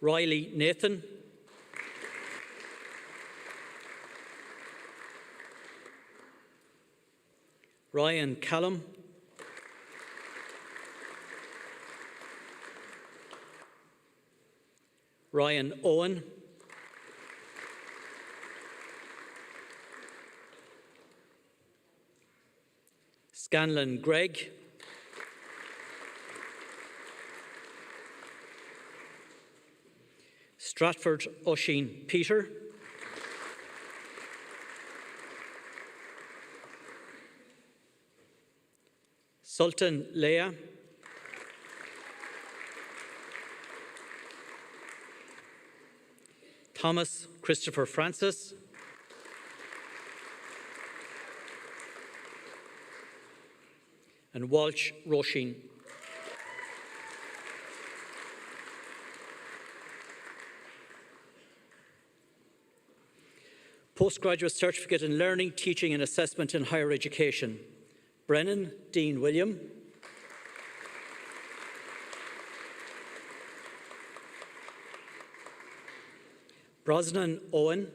Speaker 5: Riley Nathan, Ryan Callum, Ryan Owen, Scanlon Gregg, Stratford Oisin Peter, Sultan Leah, Thomas Christopher Francis, and Walsh Roisin. Postgraduate Certificate in Learning, Teaching and Assessment in Higher Education. Brennan Dean William. Brosnan Owen.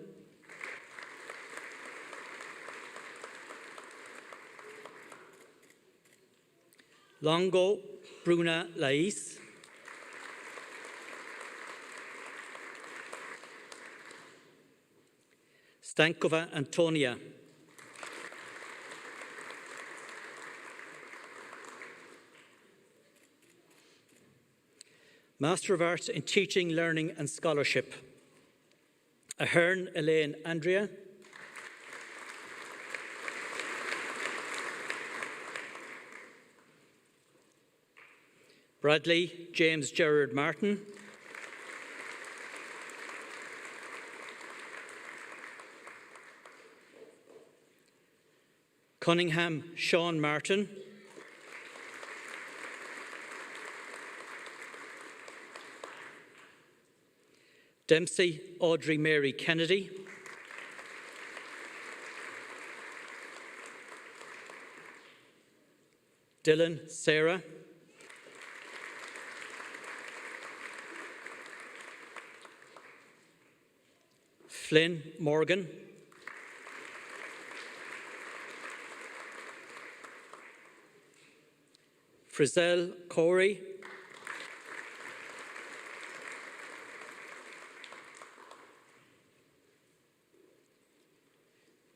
Speaker 5: Longo Bruna Lais. Stankova Antonia. Master of Arts in Teaching, Learning and Scholarship. Ahern Elaine Andrea. Bradley James Gerard Martin. Cunningham Sean Martin. Dempsey Audrey Mary Kennedy. Dillon Sarah. Flynn Morgan. Frizzell Corey.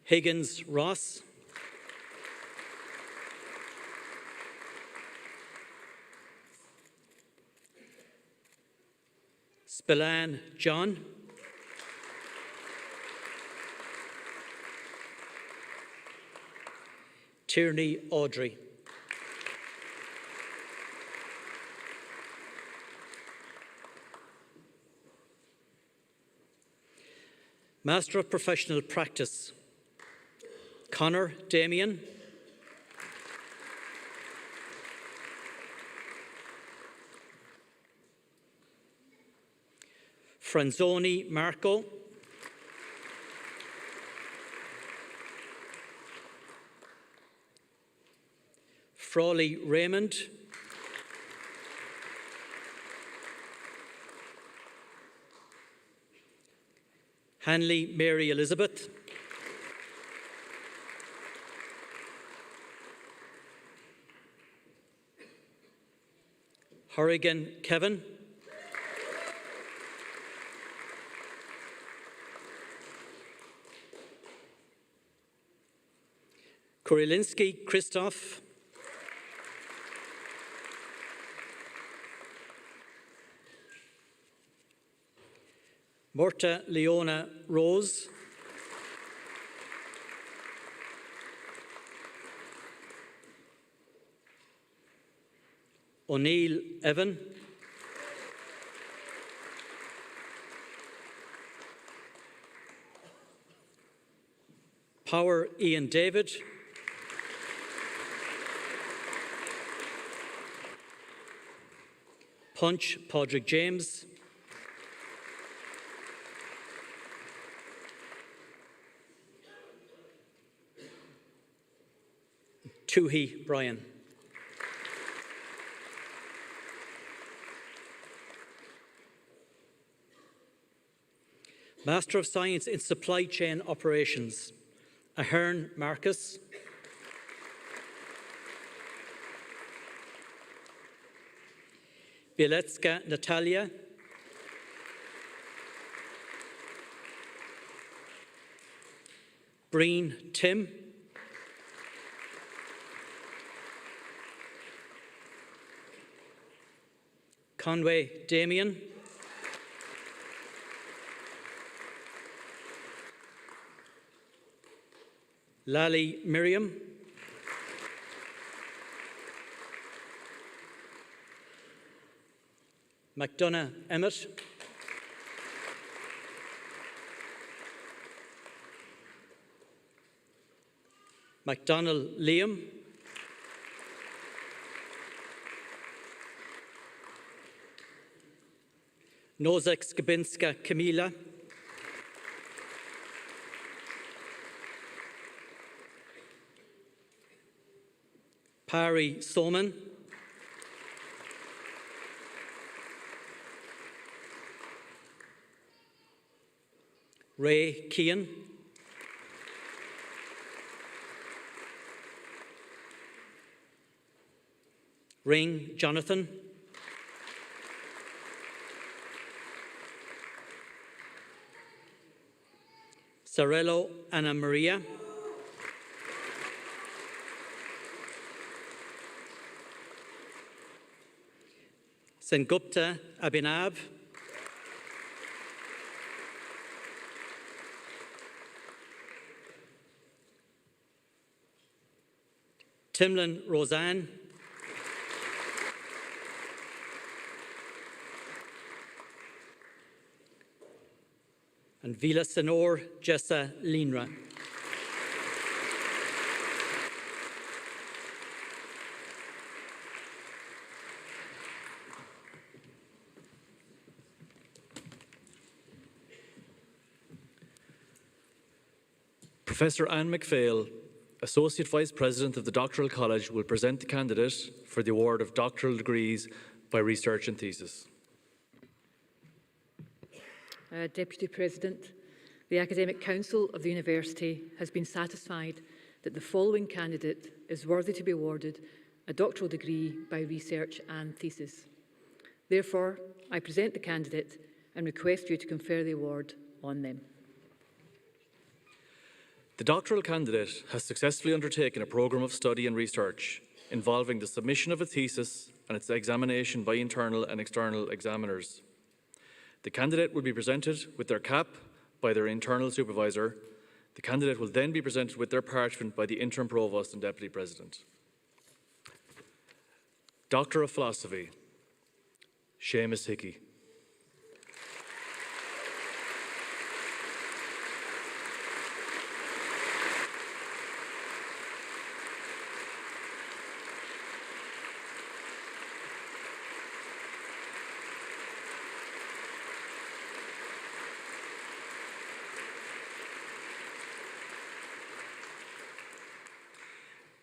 Speaker 5: Higgins Ross. Spillane John. Tierney Audrey. Master of Professional Practice. Connor Damien. Franzoni Marco. Frawley Raymond. Hanley Mary Elizabeth. Horrigan Kevin. Kurilinski Christoph. Morta Leona Rose. O'Neill Evan. Power Ian David. Punch Padraig James. Toohey Brian. Master of Science in Supply Chain Operations. Ahern Marcus. Bielecka Natalia. Breen Tim. Conway Damien. Lally Miriam. McDonough Emmett, McDonnell Liam, Nozek Skabinska Kamila, Parry Soman, Ray Keane, Ring Jonathan, Sarello Anna Maria, Sengupta Abhinav, Timlin Roseanne, and Vila Senor Jessa Linra.
Speaker 3: Professor Anne MacPhail, Associate Vice President of the Doctoral College, will present the candidate for the award of doctoral degrees by research and thesis.
Speaker 6: Deputy President, the Academic Council of the University has been satisfied that the following candidate is worthy to be awarded a doctoral degree by research and thesis. Therefore, I present the candidate and request you to confer the award on them.
Speaker 3: The doctoral candidate has successfully undertaken a programme of study and research involving the submission of a thesis and its examination by internal and external examiners. The candidate will be presented with their cap by their internal supervisor. The candidate will then be presented with their parchment by the interim provost and deputy president. Doctor of Philosophy, Seamus Hickey.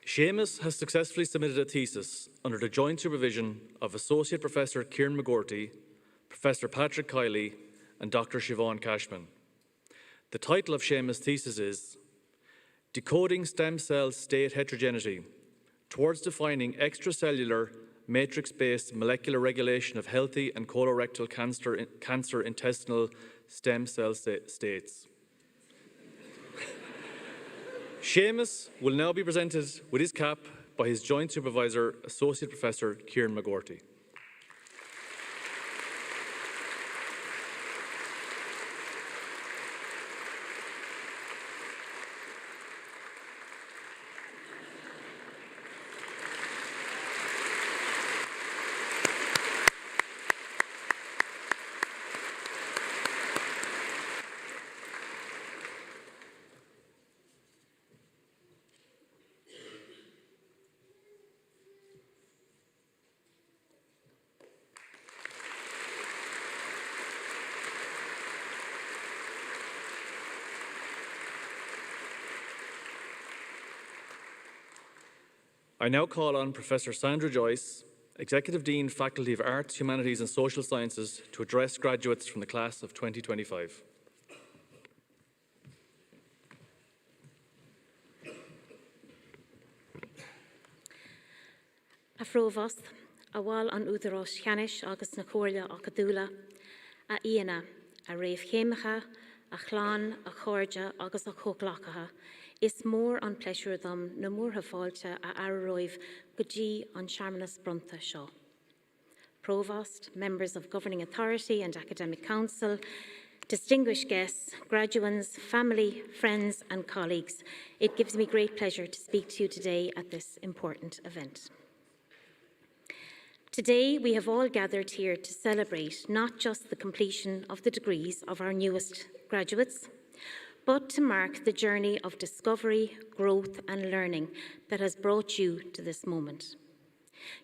Speaker 3: Seamus has successfully submitted a thesis under the joint supervision of Associate Professor Kieran McGorty, Professor Patrick Kiley, and Dr. Siobhan Cashman. The title of Seamus' thesis is Decoding Stem Cell State Heterogeneity Towards Defining Extracellular Matrix-Based Molecular Regulation of Healthy and Colorectal Cancer Intestinal Stem Cell States. Seamus will now be presented with his cap by his joint supervisor, Associate Professor Kieran McGorty. I now call on Professor Sandra Joyce, Executive Dean, Faculty of Arts, Humanities and Social Sciences, to address graduates from the class of 2025.
Speaker 4: A phróvast, a bháil an údarás cheannis agus na cóirle a cadúla, a íana, a réamh chéimecha, a chláán, a chóirde agus a cóclachacha, is mór an pleisiúr dom na mórtha fáilte a araroibh go dtí an seamarnas bronta seo. Provost, members of Governing Authority and Academic Council, distinguished guests, graduates, family, friends and colleagues, it gives me great pleasure to speak to you today at this important event. Today, we have all gathered here to celebrate not just the completion of the degrees of our newest graduates, but to mark the journey of discovery, growth and learning that has brought you to this moment.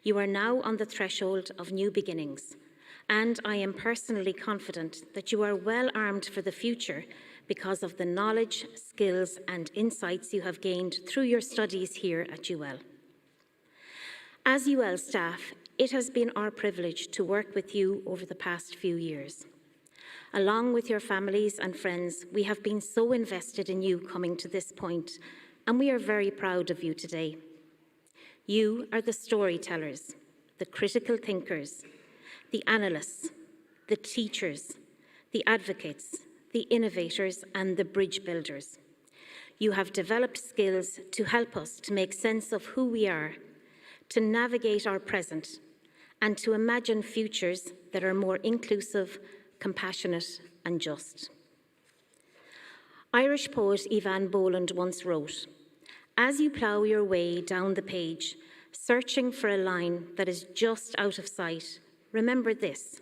Speaker 4: You are now on the threshold of new beginnings, and I am personally confident that you are well armed for the future because of the knowledge, skills and insights you have gained through your studies here at UL. As UL staff, it has been our privilege to work with you over the past few years. Along with your families and friends, we have been so invested in you coming to this point, and we are very proud of you today. You are the storytellers, the critical thinkers, the analysts, the teachers, the advocates, the innovators, and the bridge builders. You have developed skills to help us to make sense of who we are, to navigate our present, and to imagine futures that are more inclusive, compassionate and just. Irish poet Evan Boland once wrote, "As you plough your way down the page, searching for a line that is just out of sight, remember this: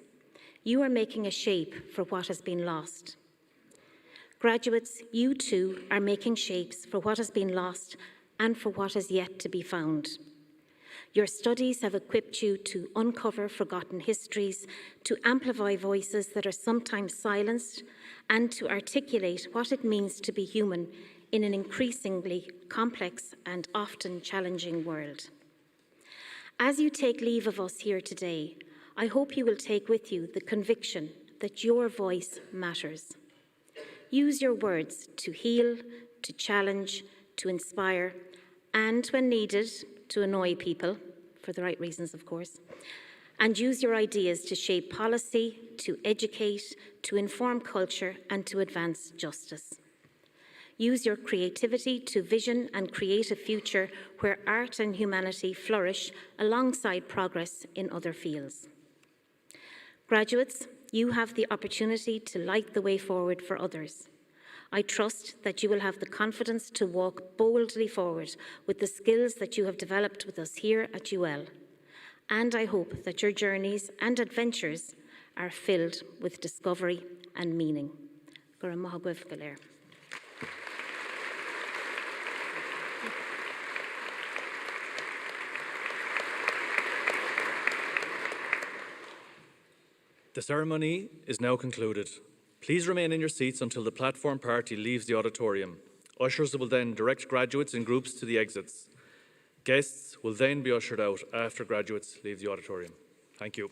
Speaker 4: you are making a shape for what has been lost." Graduates, you too are making shapes for what has been lost and for what is yet to be found. Your studies have equipped you to uncover forgotten histories, to amplify voices that are sometimes silenced, and to articulate what it means to be human in an increasingly complex and often challenging world. As you take leave of us here today, I hope you will take with you the conviction that your voice matters. Use your words to heal, to challenge, to inspire, and when needed, to annoy people, for the right reasons, of course, and use your ideas to shape policy, to educate, to inform culture, and to advance justice. Use your creativity to vision and create a future where art and humanity flourish alongside progress in other fields. Graduates, you have the opportunity to light the way forward for others. I trust that you will have the confidence to walk boldly forward with the skills that you have developed with us here at UL. And I hope that your journeys and adventures are filled with discovery and meaning. Gur maith agaibh go léir.
Speaker 3: The ceremony is now concluded. Please remain in your seats until the platform party leaves the auditorium. Ushers will then direct graduates in groups to the exits. Guests will then be ushered out after graduates leave the auditorium. Thank you.